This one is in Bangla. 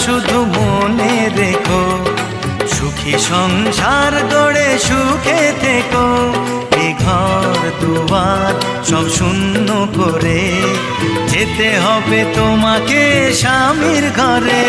শুধু মনে রেখো, সুখী সংসার গড়ে সুখে থেকো। এ ঘর দুয়ার সব শূন্য করে যেতে হবে তোমাকে স্বামীর ঘরে।